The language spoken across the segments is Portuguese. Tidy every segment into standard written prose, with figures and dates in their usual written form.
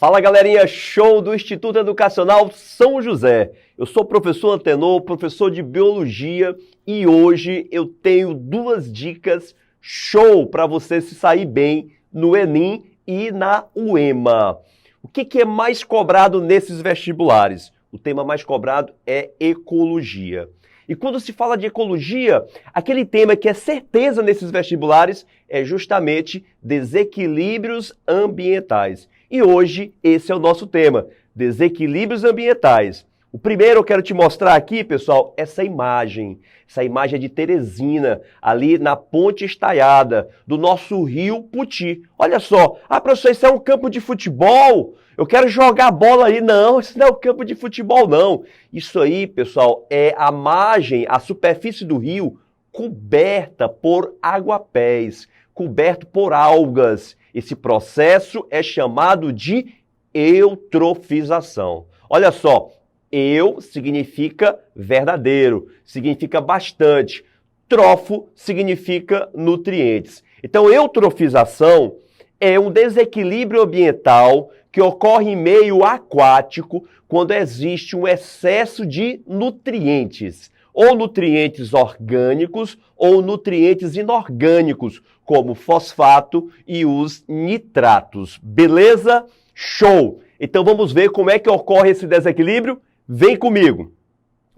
Fala galerinha, show do Instituto Educacional São José. Eu sou o professor Antenor, professor de Biologia e hoje eu tenho duas dicas show para você se sair bem no Enem e na UEMA. O que é mais cobrado nesses vestibulares? O tema mais cobrado é ecologia. E quando se fala de ecologia, aquele tema que é certeza nesses vestibulares é justamente desequilíbrios ambientais. E hoje esse é o nosso tema, desequilíbrios ambientais. O primeiro eu quero te mostrar aqui, pessoal, essa imagem. Essa imagem é de Teresina, ali na Ponte Estaiada, do nosso rio Puti. Olha só, professor, isso é um campo de futebol? Eu quero jogar bola aí. Não, isso não é um campo de futebol, não. Isso aí, pessoal, é a margem, a superfície do rio coberta por aguapés, coberto por algas. Esse processo é chamado de eutrofização. Olha só, eu significa verdadeiro, significa bastante. Trofo significa nutrientes. Então, eutrofização é um desequilíbrio ambiental que ocorre em meio aquático quando existe um excesso de nutrientes, ou nutrientes orgânicos ou nutrientes inorgânicos, como fosfato e os nitratos. Beleza? Show! Então vamos ver como é que ocorre esse desequilíbrio? Vem comigo!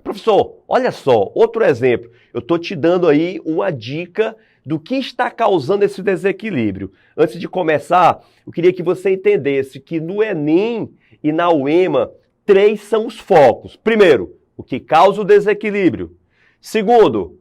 Professor, olha só, outro exemplo. Eu estou te dando aí uma dica do que está causando esse desequilíbrio. Antes de começar, eu queria que você entendesse que no Enem e na UEMA, 3 são os focos. Primeiro, o que causa o desequilíbrio. Segundo,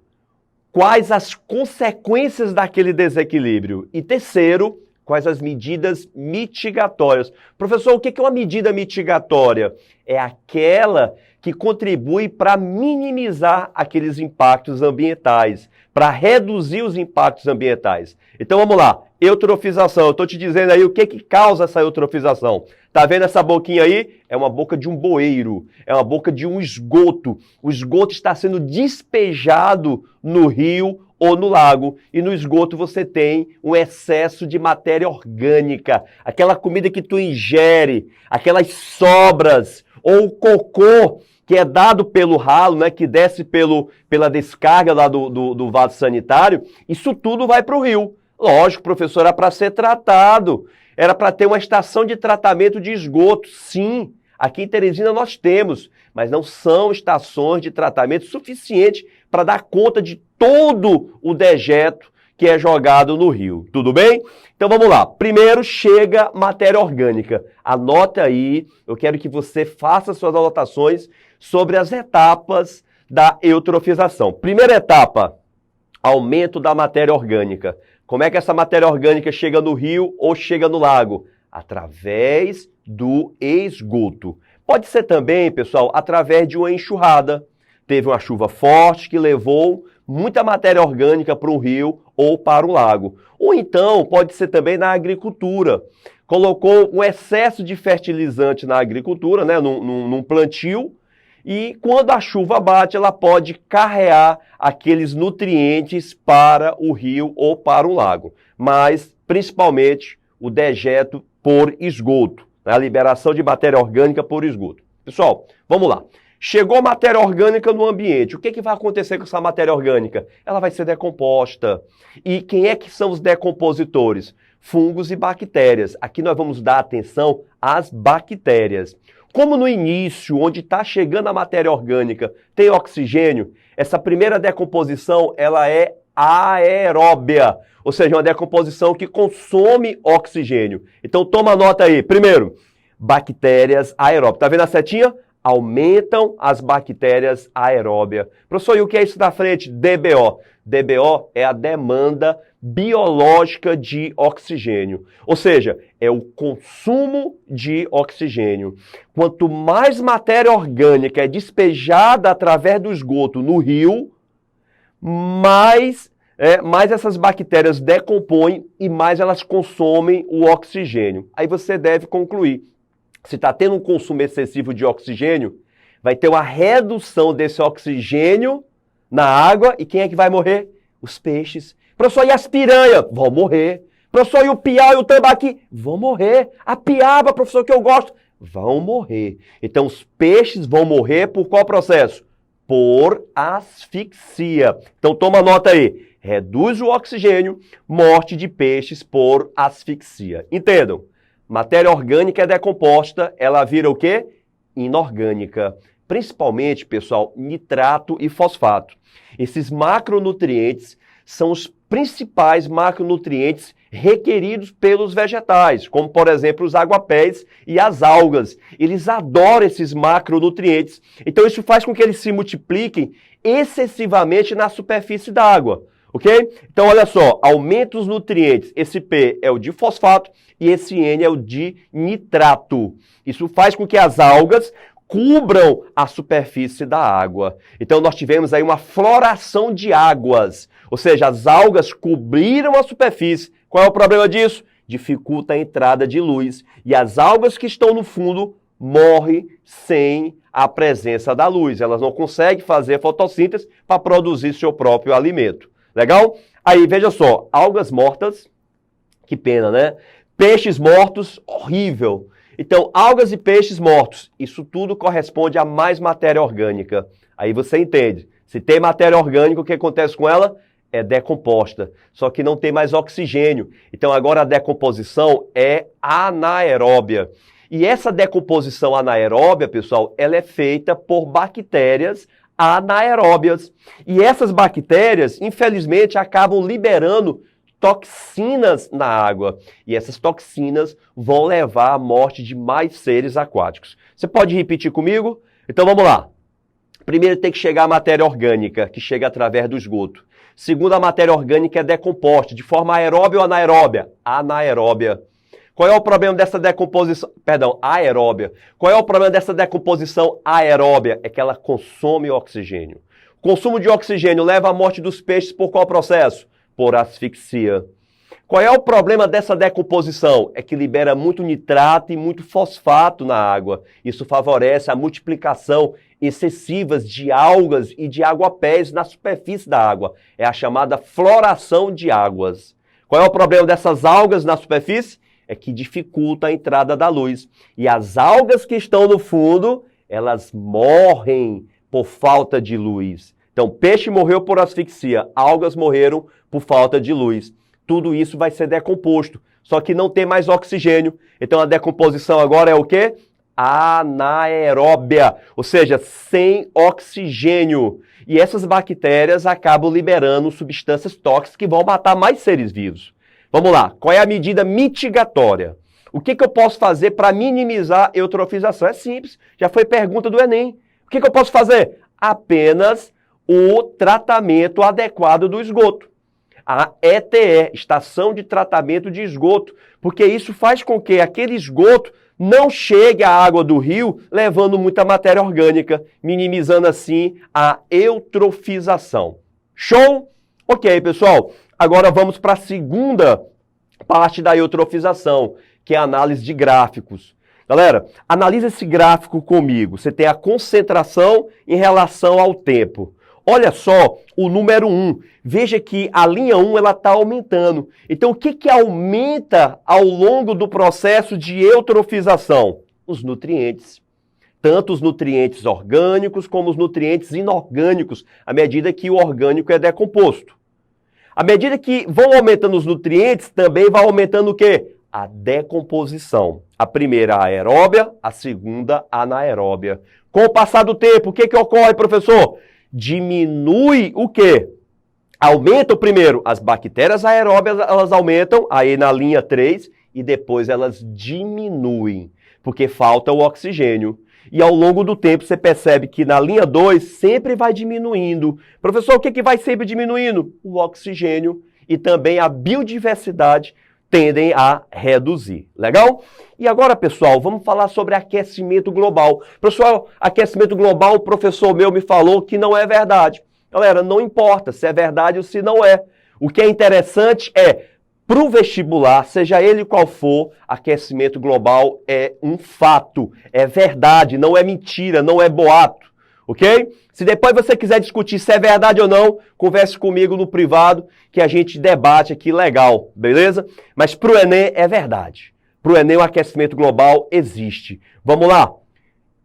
quais as consequências daquele desequilíbrio. E terceiro, quais as medidas mitigatórias. Professor, o que é uma medida mitigatória? É aquela que contribui para minimizar aqueles impactos ambientais, para reduzir os impactos ambientais. Então vamos lá, eutrofização. Eu estou te dizendo aí o que causa essa eutrofização. Tá vendo essa boquinha aí? É uma boca de um bueiro, é uma boca de um esgoto. O esgoto está sendo despejado no rio ou no lago. E no esgoto você tem um excesso de matéria orgânica, aquela comida que tu ingere, aquelas sobras, ou o cocô que é dado pelo ralo, né, que desce pela descarga lá do vaso sanitário, isso tudo vai para o rio. Lógico, professor, era para ser tratado, era para ter uma estação de tratamento de esgoto. Sim, aqui em Teresina nós temos, mas não são estações de tratamento suficientes para dar conta de todo o dejeto que é jogado no rio. Tudo bem? Então vamos lá. Primeiro chega matéria orgânica. Anota aí, eu quero que você faça suas anotações sobre as etapas da eutrofização. Primeira etapa, aumento da matéria orgânica. Como é que essa matéria orgânica chega no rio ou chega no lago? Através do esgoto. Pode ser também, pessoal, através de uma enxurrada. Teve uma chuva forte que levou muita matéria orgânica para um rio ou para um lago. Ou então pode ser também na agricultura. Colocou um excesso de fertilizante na agricultura, né, num plantio, e quando a chuva bate, ela pode carrear aqueles nutrientes para o rio ou para o lago. Mas, principalmente, o dejeto por esgoto, né, a liberação de matéria orgânica por esgoto. Pessoal, vamos lá. Chegou matéria orgânica no ambiente. O que vai acontecer com essa matéria orgânica? Ela vai ser decomposta. E quem é que são os decompositores? Fungos e bactérias. Aqui nós vamos dar atenção às bactérias. Como no início, onde está chegando a matéria orgânica, tem oxigênio, essa primeira decomposição ela é aeróbia, ou seja, uma decomposição que consome oxigênio. Então toma nota aí. Primeiro, bactérias aeróbias. Tá vendo a setinha? Aumentam as bactérias aeróbias. Professor, e o que é isso da frente? DBO. DBO é a demanda biológica de oxigênio. Ou seja, é o consumo de oxigênio. Quanto mais matéria orgânica é despejada através do esgoto no rio, mais essas bactérias decompõem e mais elas consomem o oxigênio. Aí você deve concluir. Se está tendo um consumo excessivo de oxigênio, vai ter uma redução desse oxigênio na água e quem é que vai morrer? Os peixes. Professor, e as piranhas? Vão morrer, Professor, e o piau e o tambaqui? Vão morrer. A piaba, professor, que eu gosto, vão morrer. Então, os peixes vão morrer por qual processo? Por asfixia. Então, toma nota aí. Reduz o oxigênio, morte de peixes por asfixia. Entendam? Matéria orgânica é decomposta, ela vira o quê? Inorgânica. Principalmente, pessoal, nitrato e fosfato. Esses macronutrientes são os principais macronutrientes requeridos pelos vegetais, como, por exemplo, os aguapés e as algas. Eles adoram esses macronutrientes. Então, isso faz com que eles se multipliquem excessivamente na superfície da água. Ok? Então, olha só, aumenta os nutrientes. Esse P é o de fosfato e esse N é o de nitrato. Isso faz com que as algas cubram a superfície da água. Então, nós tivemos aí uma floração de águas. Ou seja, as algas cobriram a superfície. Qual é o problema disso? Dificulta a entrada de luz. E as algas que estão no fundo morrem sem a presença da luz. Elas não conseguem fazer fotossíntese para produzir seu próprio alimento. Legal? Aí, veja só, algas mortas, que pena, né? Peixes mortos, horrível. Então, algas e peixes mortos, isso tudo corresponde a mais matéria orgânica. Aí você entende. Se tem matéria orgânica, o que acontece com ela? É decomposta, só que não tem mais oxigênio. Então, agora a decomposição é anaeróbia. E essa decomposição anaeróbia, pessoal, ela é feita por bactérias anaeróbias. E essas bactérias, infelizmente, acabam liberando toxinas na água. E essas toxinas vão levar à morte de mais seres aquáticos. Você pode repetir comigo? Então vamos lá. Primeiro tem que chegar a matéria orgânica, que chega através do esgoto. Segundo, a matéria orgânica é decomposta, de forma aeróbia ou anaeróbia? Anaeróbia. Qual é o problema dessa decomposição? Perdão, aeróbia. Qual é o problema dessa decomposição aeróbia? É que ela consome oxigênio. O consumo de oxigênio leva à morte dos peixes por qual processo? Por asfixia. Qual é o problema dessa decomposição? É que libera muito nitrato e muito fosfato na água. Isso favorece a multiplicação excessiva de algas e de aguapés na superfície da água. É a chamada floração de águas. Qual é o problema dessas algas na superfície? É que dificulta a entrada da luz. E as algas que estão no fundo, elas morrem por falta de luz. Então, peixe morreu por asfixia, algas morreram por falta de luz. Tudo isso vai ser decomposto, só que não tem mais oxigênio. Então, a decomposição agora é o quê? Anaeróbia, ou seja, sem oxigênio. E essas bactérias acabam liberando substâncias tóxicas que vão matar mais seres vivos. Vamos lá, qual é a medida mitigatória? O que eu posso fazer para minimizar a eutrofização? É simples, já foi pergunta do Enem. O que eu posso fazer? Apenas o tratamento adequado do esgoto. A ETE, Estação de Tratamento de Esgoto, porque isso faz com que aquele esgoto não chegue à água do rio, levando muita matéria orgânica, minimizando assim a eutrofização. Show? Ok, pessoal. Agora vamos para a segunda parte da eutrofização, que é a análise de gráficos. Galera, analisa esse gráfico comigo. Você tem a concentração em relação ao tempo. Olha só o número 1. Veja que a linha 1 ela está aumentando. Então, o que aumenta ao longo do processo de eutrofização? Os nutrientes. Tanto os nutrientes orgânicos como os nutrientes inorgânicos, à medida que o orgânico é decomposto. À medida que vão aumentando os nutrientes, também vai aumentando o quê? A decomposição. A primeira aeróbia, a segunda anaeróbia. Com o passar do tempo, o que ocorre, professor? Diminui o quê? Aumenta primeiro as bactérias aeróbias, elas aumentam, aí na linha 3, e depois elas diminuem, porque falta o oxigênio. E ao longo do tempo você percebe que na linha 2 sempre vai diminuindo. Professor, o que vai sempre diminuindo? O oxigênio e também a biodiversidade tendem a reduzir. Legal? E agora, pessoal, vamos falar sobre aquecimento global. Pessoal, aquecimento global, o professor meu me falou que não é verdade. Galera, não importa se é verdade ou se não é. O que é interessante é, para o vestibular, seja ele qual for, aquecimento global é um fato, é verdade, não é mentira, não é boato. ok? Se depois você quiser discutir se é verdade ou não, converse comigo no privado, que a gente debate aqui legal, beleza? Mas para o Enem é verdade. Para o Enem o aquecimento global existe. Vamos lá?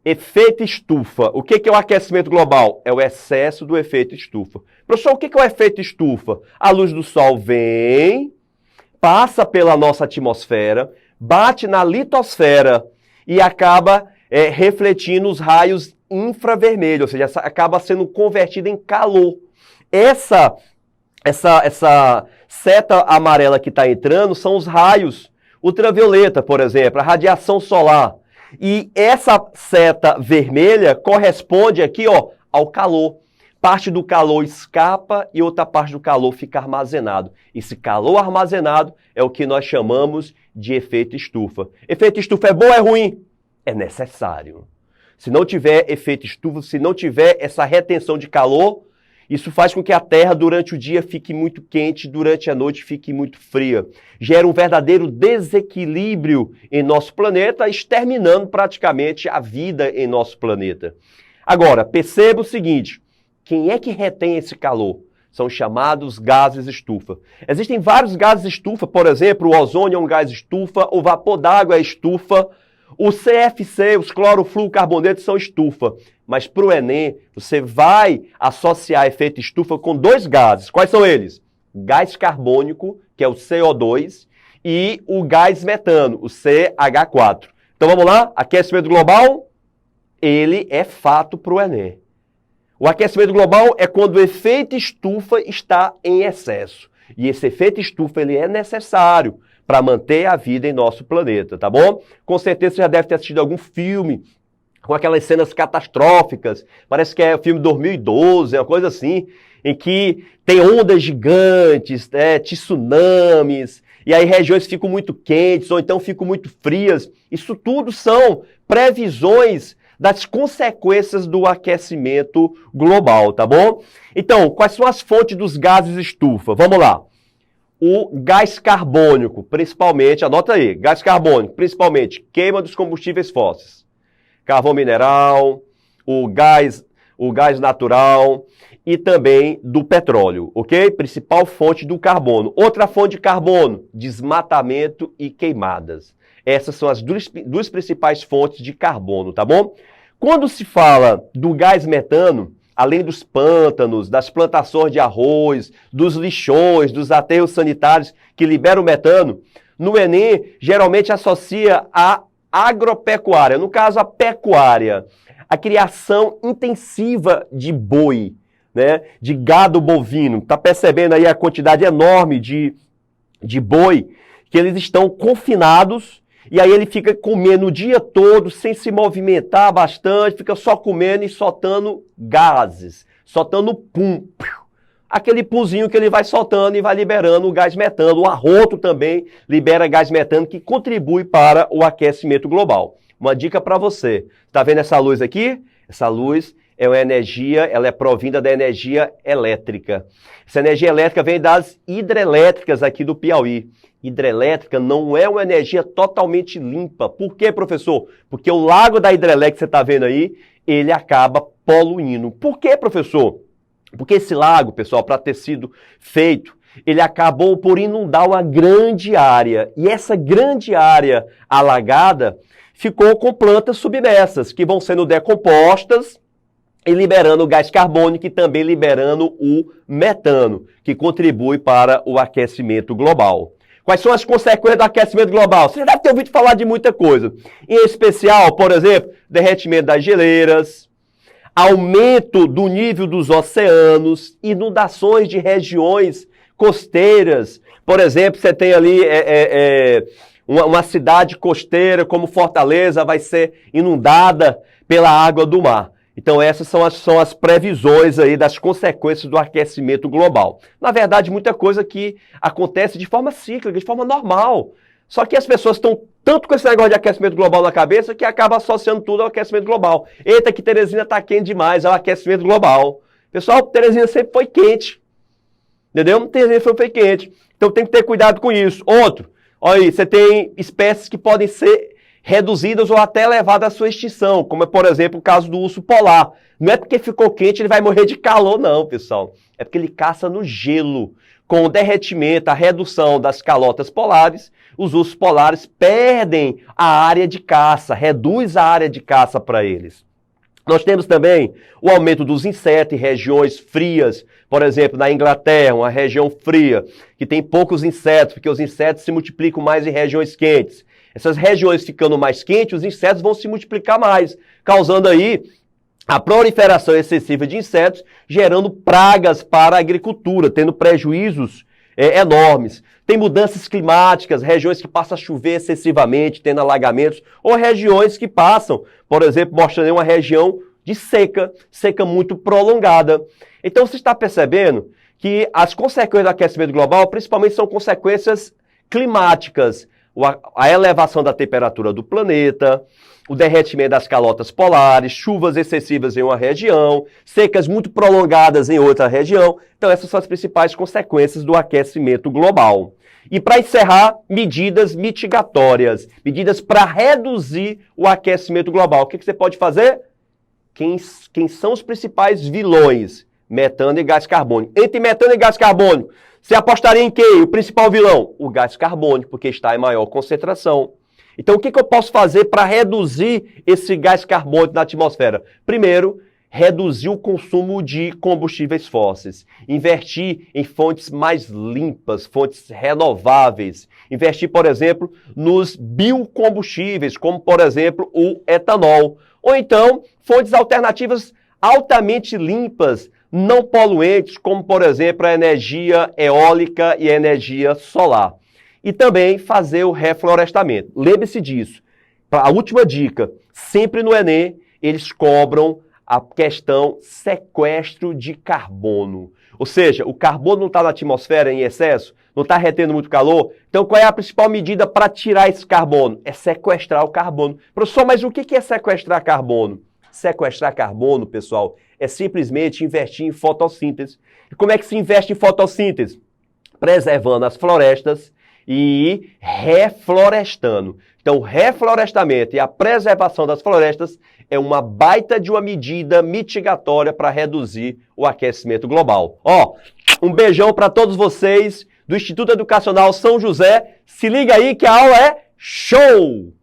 Efeito estufa. O que é o aquecimento global? É o excesso do efeito estufa. Professor, o que é o efeito estufa? A luz do sol vem, passa pela nossa atmosfera, bate na litosfera e acaba refletindo os raios infravermelhos, ou seja, acaba sendo convertida em calor. Essa seta amarela que está entrando são os raios ultravioleta, por exemplo, a radiação solar. E essa seta vermelha corresponde aqui, ó, ao calor. Parte do calor escapa e outra parte do calor fica armazenado. Esse calor armazenado é o que nós chamamos de efeito estufa. Efeito estufa é bom ou é ruim? É necessário. Se não tiver efeito estufa, se não tiver essa retenção de calor, isso faz com que a Terra durante o dia fique muito quente, durante a noite fique muito fria. Gera um verdadeiro desequilíbrio em nosso planeta, exterminando praticamente a vida em nosso planeta. Agora, perceba o seguinte, quem é que retém esse calor? São chamados gases estufa. Existem vários gases estufa, por exemplo, o ozônio é um gás estufa, o vapor d'água é estufa, o CFC, os clorofluorcarbonetos são estufa. Mas para o Enem, você vai associar efeito estufa com dois gases. Quais são eles? Gás carbônico, que é o CO2, e o gás metano, o CH4. Então vamos lá? Aquecimento global, ele é fato para o Enem. O aquecimento global é quando o efeito estufa está em excesso. E esse efeito estufa ele é necessário para manter a vida em nosso planeta, tá bom? Com certeza você já deve ter assistido algum filme com aquelas cenas catastróficas, parece que é o filme 2012, é uma coisa assim, em que tem ondas gigantes, tsunamis, e aí regiões ficam muito quentes ou então ficam muito frias. Isso tudo são previsões das consequências do aquecimento global, tá bom? Então, quais são as fontes dos gases estufa? Vamos lá. O gás carbônico, principalmente, anota aí, gás carbônico, principalmente queima dos combustíveis fósseis, carvão mineral, o gás natural e também do petróleo, ok? Principal fonte do carbono. Outra fonte de carbono, desmatamento e queimadas. Essas são as duas principais fontes de carbono, tá bom? Quando se fala do gás metano, além dos pântanos, das plantações de arroz, dos lixões, dos aterros sanitários que liberam metano, no Enem geralmente associa a agropecuária, no caso a pecuária, a criação intensiva de boi, né, de gado bovino. Está percebendo aí a quantidade enorme de boi que eles estão confinados e aí ele fica comendo o dia todo sem se movimentar bastante, fica só comendo e soltando gases, soltando pum. Aquele pumzinho que ele vai soltando e vai liberando o gás metano. O arroto também libera gás metano que contribui para o aquecimento global. Uma dica para você. Está vendo essa luz aqui? Essa luz é uma energia, ela é provinda da energia elétrica. Essa energia elétrica vem das hidrelétricas aqui do Piauí. Hidrelétrica não é uma energia totalmente limpa. Por quê, professor? Porque o lago da hidrelétrica que você está vendo aí, ele acaba poluindo. Por quê, professor? Porque esse lago, pessoal, para ter sido feito, ele acabou por inundar uma grande área. E essa grande área alagada ficou com plantas submersas, que vão sendo decompostas e liberando o gás carbônico e também liberando o metano, que contribui para o aquecimento global. Quais são as consequências do aquecimento global? Você já deve ter ouvido falar de muita coisa. Em especial, por exemplo, derretimento das geleiras, aumento do nível dos oceanos, inundações de regiões costeiras. Por exemplo, você tem ali uma cidade costeira como Fortaleza vai ser inundada pela água do mar. Então essas são as previsões aí das consequências do aquecimento global. Na verdade, muita coisa que acontece de forma cíclica, de forma normal. Só que as pessoas estão tanto com esse negócio de aquecimento global na cabeça que acaba associando tudo ao aquecimento global. Eita, que Teresina está quente demais, é o aquecimento global. Pessoal, Teresina sempre foi quente. Entendeu? Teresina sempre foi quente. Então tem que ter cuidado com isso. Outro, olha aí, você tem espécies que podem ser reduzidas ou até levadas à sua extinção, como é, por exemplo, o caso do urso polar. Não é porque ficou quente ele vai morrer de calor, não, pessoal. É porque ele caça no gelo. Com o derretimento, a redução das calotas polares, os ursos polares perdem a área de caça, reduz a área de caça para eles. Nós temos também o aumento dos insetos em regiões frias, por exemplo, na Inglaterra, uma região fria, que tem poucos insetos, porque os insetos se multiplicam mais em regiões quentes. Essas regiões ficando mais quentes, os insetos vão se multiplicar mais, causando aí a proliferação excessiva de insetos, gerando pragas para a agricultura, tendo prejuízos enormes. Tem mudanças climáticas, regiões que passam a chover excessivamente, tendo alagamentos, ou regiões que passam, por exemplo, mostrando uma região de seca, seca muito prolongada. Então você está percebendo que as consequências do aquecimento global, principalmente, são consequências climáticas. A elevação da temperatura do planeta, o derretimento das calotas polares, chuvas excessivas em uma região, secas muito prolongadas em outra região. Então essas são as principais consequências do aquecimento global. E para encerrar, medidas mitigatórias, medidas para reduzir o aquecimento global. O que você pode fazer? Quem são os principais vilões? Metano e gás carbônico. Entre metano e gás carbônico, você apostaria em quem? O principal vilão? O gás carbônico, porque está em maior concentração. Então, o que eu posso fazer para reduzir esse gás carbônico na atmosfera? Primeiro, reduzir o consumo de combustíveis fósseis. Investir em fontes mais limpas, fontes renováveis. Investir, por exemplo, nos biocombustíveis, como, por exemplo, o etanol. Ou então, fontes alternativas altamente limpas, não poluentes, como, por exemplo, a energia eólica e a energia solar. E também fazer o reflorestamento. Lembre-se disso. A última dica, sempre no Enem, eles cobram a questão sequestro de carbono. Ou seja, o carbono não está na atmosfera em excesso, não está retendo muito calor. Então, qual é a principal medida para tirar esse carbono? É sequestrar o carbono. Professor, mas o que é sequestrar carbono? Sequestrar carbono, pessoal, é simplesmente investir em fotossíntese. E como é que se investe em fotossíntese? Preservando as florestas e reflorestando. Então, o reflorestamento e a preservação das florestas é uma baita de uma medida mitigatória para reduzir o aquecimento global. Um beijão para todos vocês do Instituto Educacional São José. Se liga aí que a aula é show!